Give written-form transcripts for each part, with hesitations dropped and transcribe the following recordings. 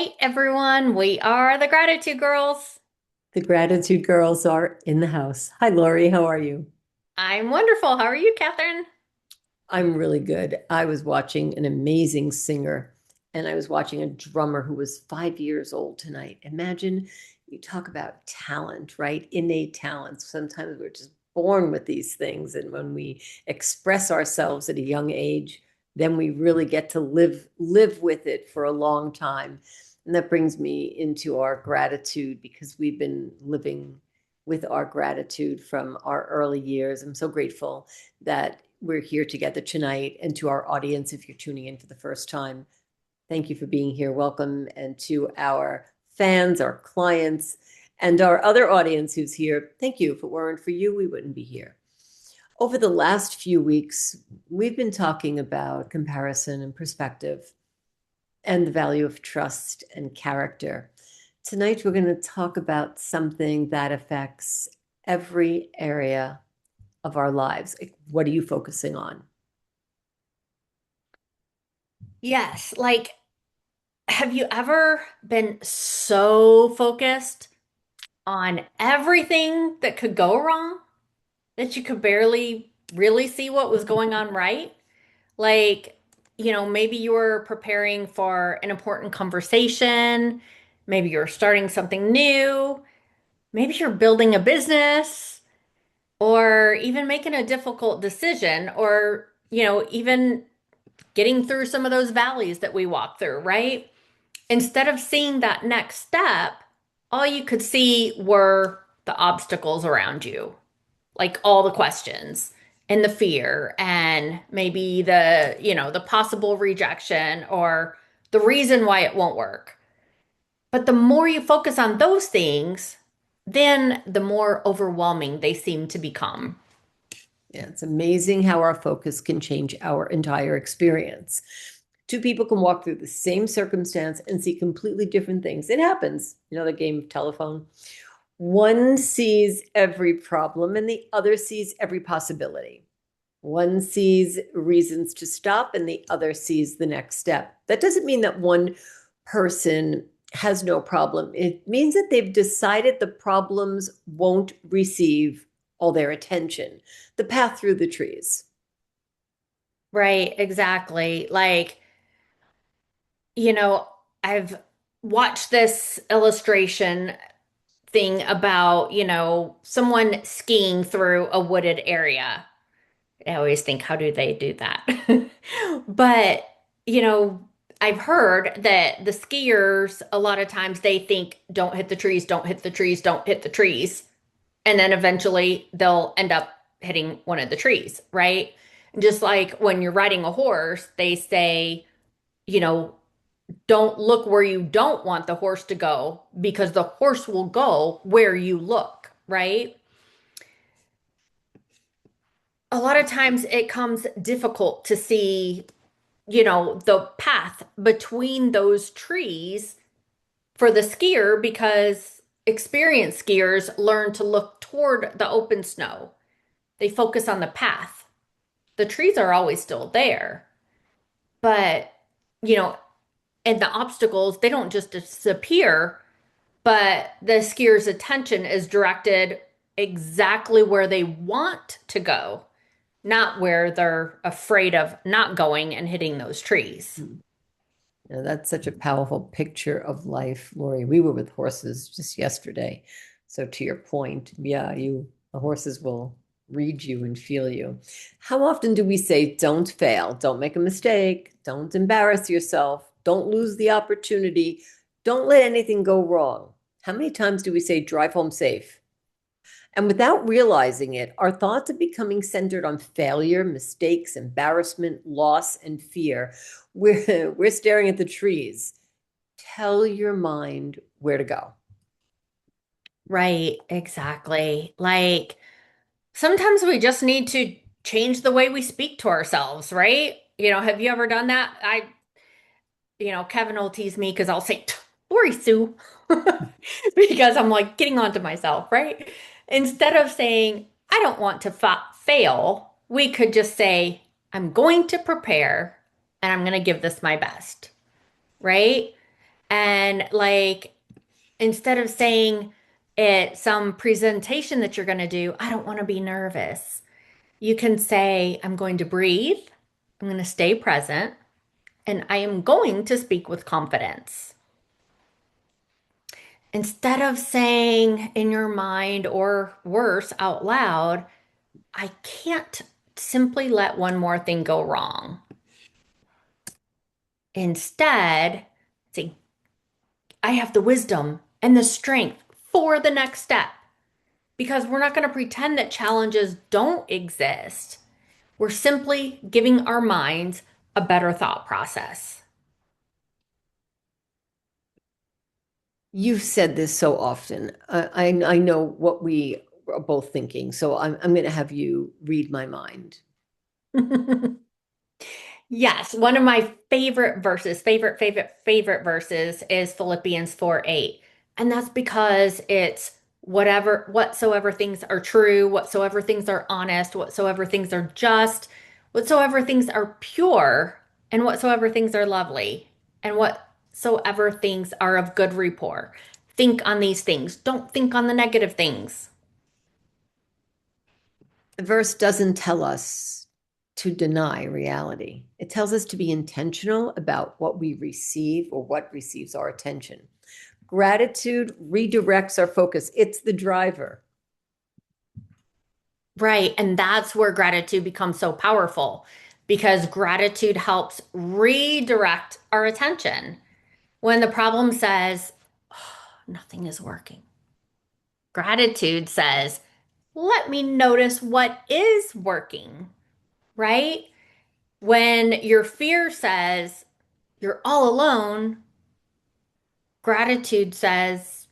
Hi, everyone. We are the Gratitude Girls. The gratitude girls are in the house. Hi, Laurie. How are you? I'm wonderful. How are you, Kathryn? I'm really good. I was watching an amazing singer and I was watching a drummer who was 5 years old tonight. Imagine you talk about talent, right? Innate talents. Sometimes we're just born with these things. And when we express ourselves at a young age, then we really get to live with it for a long time. And that brings me into our gratitude because we've been living with our gratitude from our early years. I'm so grateful that we're here together tonight. And to our audience, if you're tuning in for the first time, thank you for being here. Welcome. And to our fans, our clients, and our other audience who's here, thank you. If it weren't for you, we wouldn't be here. Over the last few weeks, we've been talking about comparison and perspective and the value of trust and character. Tonight, we're going to talk about something that affects every area of our lives. Like, what are you focusing on? Yes, have you ever been so focused on everything that could go wrong that you could barely really see what was going on right? Like, maybe you were preparing for an important conversation, maybe you're starting something new, maybe you're building a business, or even making a difficult decision, or, even getting through some of those valleys that we walk through, right? Instead of seeing that next step, all you could see were the obstacles around you, like all the questions and the fear and maybe the possible rejection or the reason why it won't work. But the more you focus on those things, then the more overwhelming they seem to become. Yeah, it's amazing how our focus can change our entire experience. Two people can walk through the same circumstance and see completely different things. It happens. You know, the game of telephone. One sees every problem and the other sees every possibility. One sees reasons to stop and the other sees the next step. That doesn't mean that one person has no problem. It means that they've decided the problems won't receive all their attention. The path through the trees. Right, exactly. You know, I've watched this illustration thing about, someone skiing through a wooded area. I always think, how do they do that? But, you know, I've heard that the skiers, a lot of times they think, don't hit the trees, don't hit the trees, don't hit the trees. And then eventually they'll end up hitting one of the trees, right? Just like when you're riding a horse, they say, you know, don't look where you don't want the horse to go because the horse will go where you look, right? A lot of times it comes difficult to see, the path between those trees for the skier because experienced skiers learn to look toward the open snow. They focus on the path. The trees are always still there, but, you know, and the obstacles, they don't just disappear, but the skier's attention is directed exactly where they want to go, not where they're afraid of not going and hitting those trees. You that's such a powerful picture of life, Lori. We were with horses just yesterday. So to your point, yeah, the horses will read you and feel you. How often do we say, don't fail, don't make a mistake, don't embarrass yourself, don't lose the opportunity, don't let anything go wrong? How many times do we say, drive home safe? And without realizing it, our thoughts are becoming centered on failure, mistakes, embarrassment, loss, and fear. We're staring at the trees. Tell your mind where to go. Right, exactly. Like sometimes we just need to change the way we speak to ourselves, right? Have you ever done that? Kevin will tease me because I'll say, Lori Sue, because I'm like getting onto myself, right? Instead of saying, I don't want to fa fail, we could just say, I'm going to prepare and I'm going to give this my best, right? And like, instead of saying it some presentation that you're going to do, I don't want to be nervous. You can say, I'm going to breathe, I'm going to stay present, and I am going to speak with confidence. Instead of saying in your mind or worse out loud, I can't simply let one more thing go wrong. Instead, say, I have the wisdom and the strength for the next step because we're not going to pretend that challenges don't exist. We're simply giving our minds a better thought process. You've said this so often. I know what we are both thinking, so I'm going to have you read my mind. Yes, one of my favorite verses, favorite verses is Philippians 4:8. And that's because it's whatsoever things are true, whatsoever things are honest, whatsoever things are just, whatsoever things are pure, and whatsoever things are lovely, and whatsoever things are of good rapport. Think on these things. Don't think on the negative things. The verse doesn't tell us to deny reality. It tells us to be intentional about what we receive or what receives our attention. Gratitude redirects our focus. It's the driver. Right. And that's where gratitude becomes so powerful because gratitude helps redirect our attention. When the problem says, "Oh, nothing is working," gratitude says, let me notice what is working, right? When your fear says, you're all alone, gratitude says,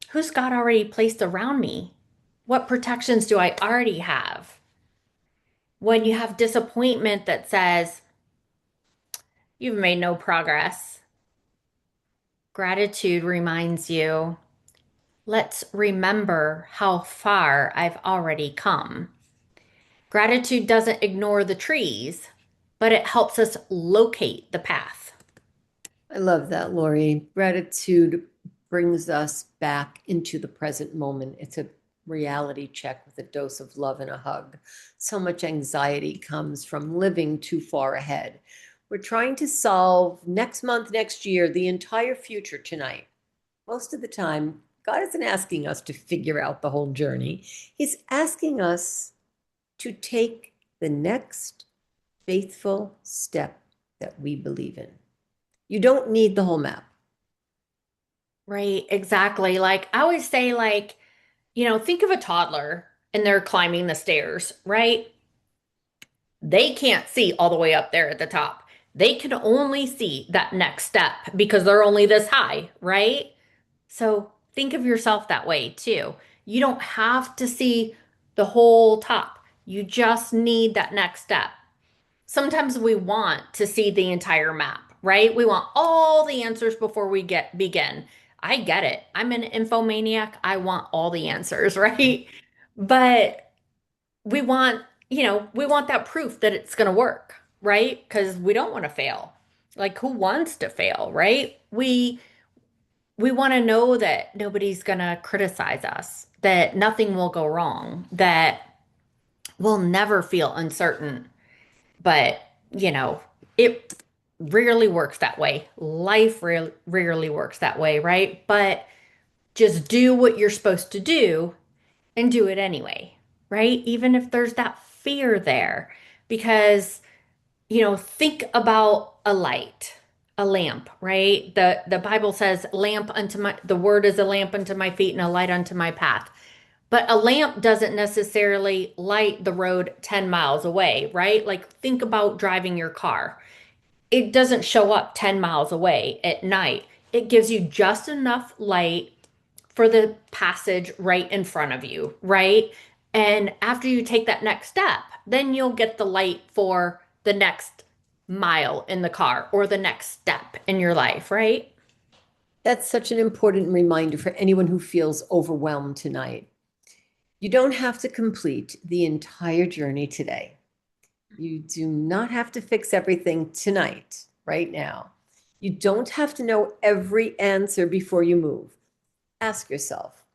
who's God already placed around me? What protections do I already have? When you have disappointment that says, you've made no progress. Gratitude reminds you, let's remember how far I've already come. Gratitude doesn't ignore the trees, but it helps us locate the path. I love that, Laurie. Gratitude brings us back into the present moment. It's a reality check with a dose of love and a hug. So much anxiety comes from living too far ahead. We're trying to solve next month, next year, the entire future tonight. Most of the time, God isn't asking us to figure out the whole journey. He's asking us to take the next faithful step that we believe in. You don't need the whole map. Right, exactly. Like I always say, like, think of a toddler and they're climbing the stairs, right? They can't see all the way up there at the top. They can only see that next step because they're only this high, right? So think of yourself that way too. You don't have to see the whole top. You just need that next step. Sometimes we want to see the entire map, right? We want all the answers before we get begin. I get it. I'm an infomaniac. I want all the answers, right? But we want that proof that it's going to work, right? Because we don't want to fail. Like who wants to fail, right? We want to know that nobody's going to criticize us, that nothing will go wrong, that we'll never feel uncertain. But, it rarely works that way. Life rarely works that way, right? But just do what you're supposed to do and do it anyway, right? Even if there's that fear there. Because, think about a light, a lamp, right? The Bible says, the word is a lamp unto my feet and a light unto my path. But a lamp doesn't necessarily light the road 10 miles away, right? Like think about driving your car. It doesn't show up 10 miles away at night. It gives you just enough light for the passage right in front of you, right? And after you take that next step, then you'll get the light for the next mile in the car or the next step in your life, right? That's such an important reminder for anyone who feels overwhelmed tonight. You don't have to complete the entire journey today. You do not have to fix everything tonight, right now. You don't have to know every answer before you move. Ask yourself,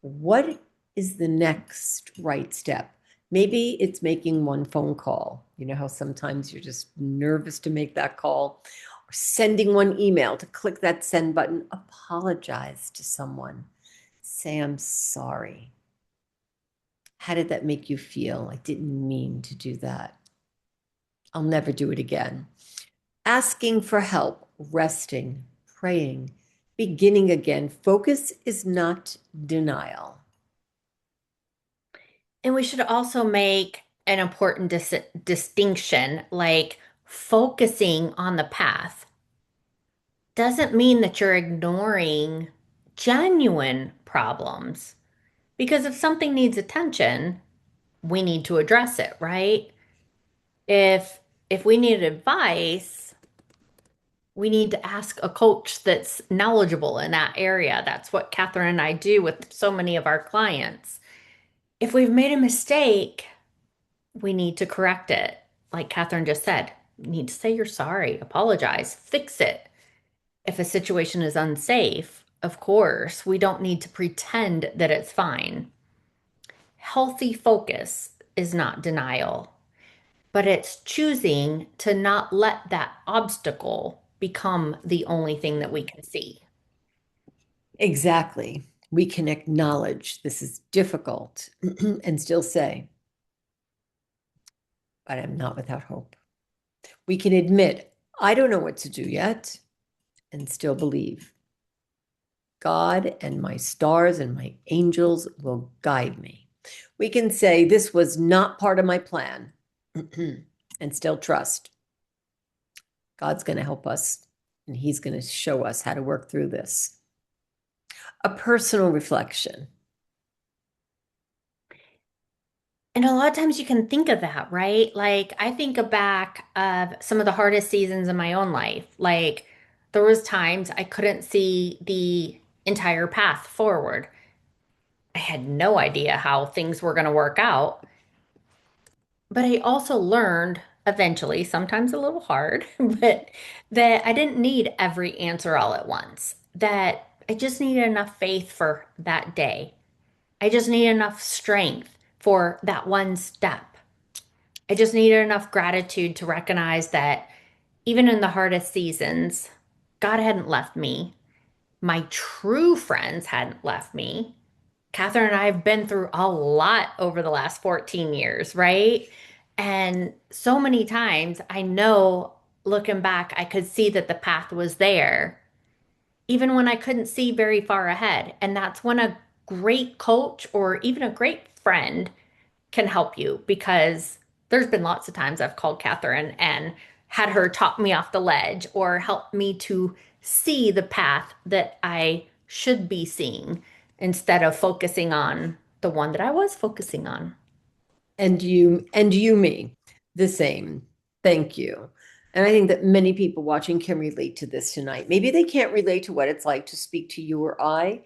what is the next right step? Maybe it's making one phone call. You know how sometimes you're just nervous to make that call, or sending one email to click that send button. Apologize to someone. Say, I'm sorry. How did that make you feel? I didn't mean to do that. I'll never do it again. Asking for help, resting, praying, beginning again. Focus is not denial. And we should also make an important distinction, like focusing on the path doesn't mean that you're ignoring genuine problems. Because if something needs attention, we need to address it, right? If if we need advice, we need to ask a coach that's knowledgeable in that area. That's what Kathryn and I do with so many of our clients. If we've made a mistake, we need to correct it. Like Kathryn just said, you need to say you're sorry, apologize, fix it. If a situation is unsafe, of course, we don't need to pretend that it's fine. Healthy focus is not denial, but it's choosing to not let that obstacle become the only thing that we can see. Exactly. We can acknowledge this is difficult and still say, but I'm not without hope. We can admit, I don't know what to do yet, and still believe God and my stars and my angels will guide me. We can say, this was not part of my plan, and still trust God's going to help us and He's going to show us how to work through this. A personal reflection. And a lot of times you can think of that, right? Like I think back of some of the hardest seasons in my own life. Like there was times I couldn't see the entire path forward. I had no idea how things were going to work out. But I also learned eventually, sometimes a little hard, but that I didn't need every answer all at once. That I just needed enough faith for that day. I just needed enough strength for that one step. I just needed enough gratitude to recognize that even in the hardest seasons, God hadn't left me. My true friends hadn't left me. Kathryn and I have been through a lot over the last 14 years, right? And so many times I know looking back, I could see that the path was there, even when I couldn't see very far ahead. And that's when a great coach or even a great friend can help you because there's been lots of times I've called Kathryn and had her talk me off the ledge or help me to see the path that I should be seeing instead of focusing on the one that I was focusing on. And you me the same. Thank you. And I think that many people watching can relate to this tonight. Maybe they can't relate to what it's like to speak to you or I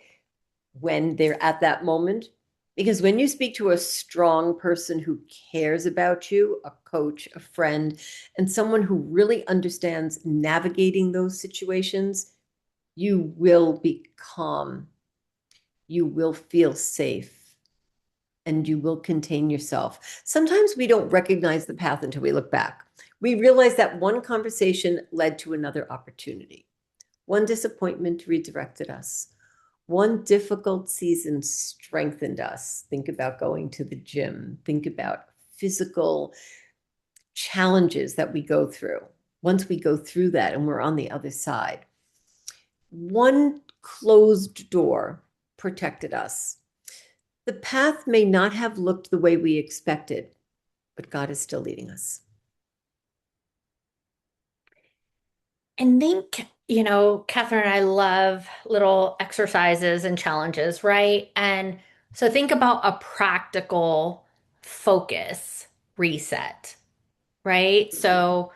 when they're at that moment, because when you speak to a strong person who cares about you, a coach, a friend, and someone who really understands navigating those situations, you will be calm, you will feel safe, and you will contain yourself. Sometimes we don't recognize the path until we look back. We realize that one conversation led to another opportunity. One disappointment redirected us. One difficult season strengthened us. Think about going to the gym. Think about physical challenges that we go through. Once we go through that and we're on the other side, one closed door protected us. The path may not have looked the way we expected, but God is still leading us. And think, Kathryn and I love little exercises and challenges, right? And so think about a practical focus reset, right? So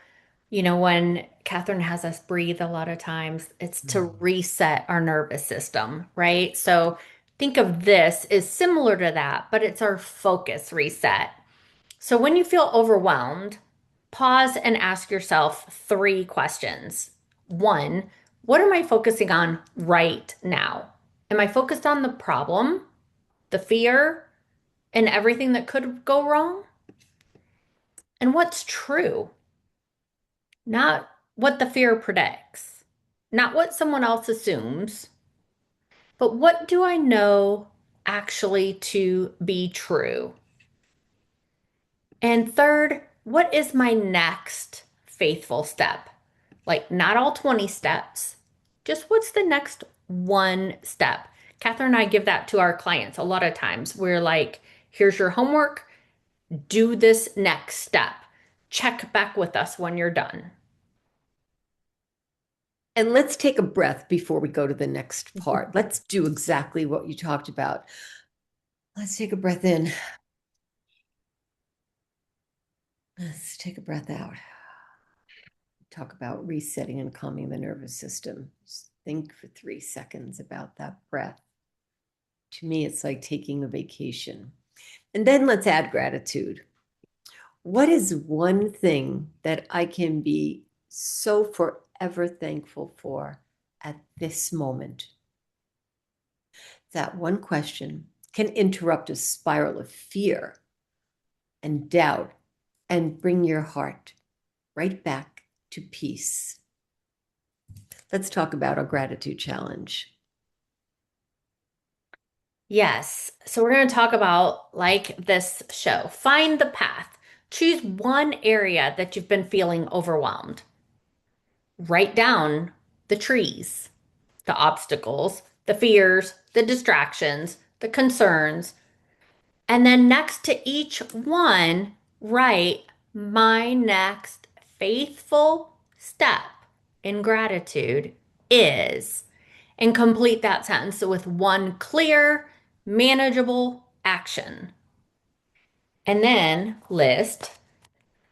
when Kathryn has us breathe a lot of times, it's to reset our nervous system, right? So think of this as similar to that, but it's our focus reset. So when you feel overwhelmed, pause and ask yourself three questions. one, what am I focusing on right now? Am I focused on the problem, the fear, and everything that could go wrong? And what's true? Not what the fear predicts, not what someone else assumes, but what do I know actually to be true? And third, what is my next faithful step? Like, not all 20 steps, just what's the next one step? Kathryn and I give that to our clients a lot of times. We're like, here's your homework, do this next step. Check back with us when you're done. And let's take a breath before we go to the next part. Let's do exactly what you talked about. Let's take a breath in. Let's take a breath out. Talk about resetting and calming the nervous system. Just think for 3 seconds about that breath. To me, it's like taking a vacation. And then let's add gratitude. What is one thing that I can be so forever thankful for at this moment? That one question can interrupt a spiral of fear and doubt and bring your heart right back to peace. Let's talk about our gratitude challenge. Yes. So we're going to talk about like this show. Find the path. Choose one area that you've been feeling overwhelmed. Write down the trees, the obstacles, the fears, the distractions, the concerns. And then next to each one, write my next faithful step in gratitude is, and complete that sentence with one clear, manageable action. And then list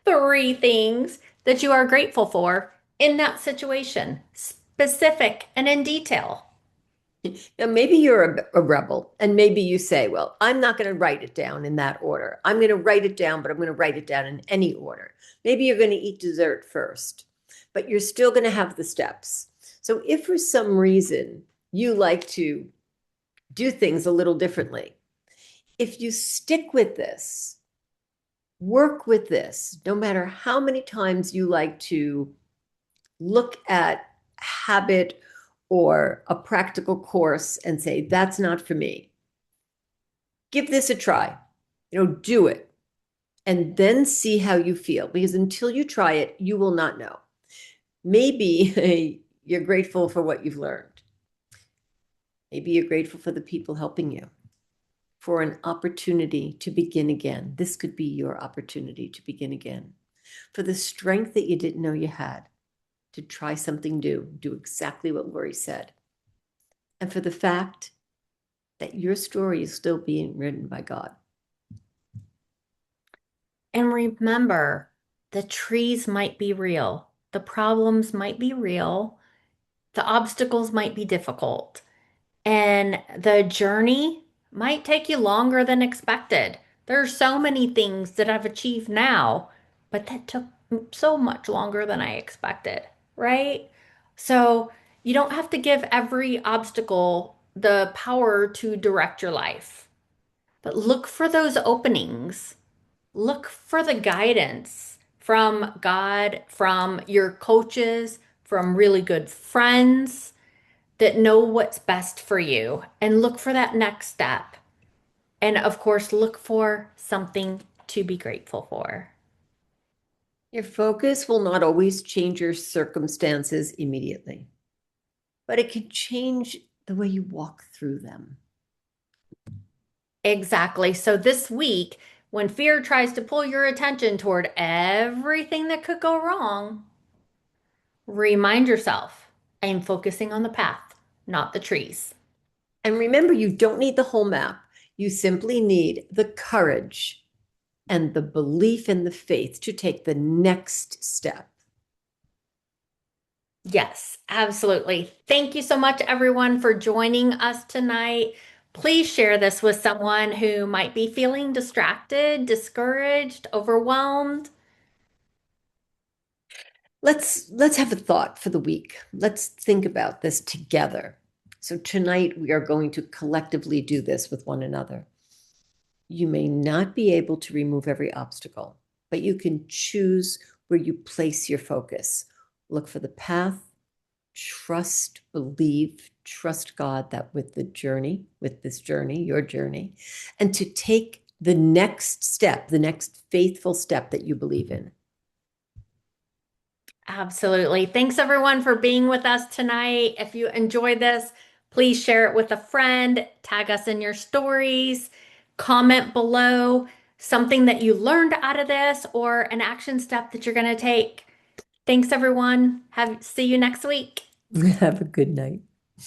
three things that you are grateful for in that situation, specific and in detail. Now, maybe you're a rebel, and maybe you say, well, I'm not going to write it down in that order. I'm going to write it down, but I'm going to write it down in any order. Maybe you're going to eat dessert first, but you're still going to have the steps. So if for some reason you like to do things a little differently, if you stick with this, work with this, no matter how many times you like to look at habit or a practical course and say, that's not for me. Give this a try. Do it and then see how you feel, because until you try it, you will not know. Maybe you're grateful for what you've learned. Maybe you're grateful for the people helping you, for an opportunity to begin again. This could be your opportunity to begin again, for the strength that you didn't know you had to try something new, do exactly what Laurie said, and for the fact that your story is still being written by God. And remember, the trees might be real, the problems might be real, the obstacles might be difficult, and the journey might take you longer than expected. There are so many things that I've achieved now, but that took so much longer than I expected, right? So you don't have to give every obstacle the power to direct your life, but look for those openings. Look for the guidance from God, from your coaches, from really good friends that know what's best for you, and look for that next step. And of course, look for something to be grateful for. Your focus will not always change your circumstances immediately, but it can change the way you walk through them. Exactly. So this week, when fear tries to pull your attention toward everything that could go wrong, remind yourself, I am focusing on the path, not the trees. And remember, you don't need the whole map. You simply need the courage and the belief and the faith to take the next step. Yes, absolutely. Thank you so much, everyone, for joining us tonight. Please share this with someone who might be feeling distracted, discouraged, overwhelmed. Let's have a thought for the week. Let's think about this together. So tonight we are going to collectively do this with one another. You may not be able to remove every obstacle, but you can choose where you place your focus. Look for the path, trust, believe, trust God that with the journey, with this journey, your journey, and to take the next step, the next faithful step that you believe in. Absolutely. Thanks everyone for being with us tonight. If you enjoyed this, please share it with a friend, tag us in your stories, comment below something that you learned out of this or an action step that you're going to take. Thanks everyone. See you next week. Have a good night.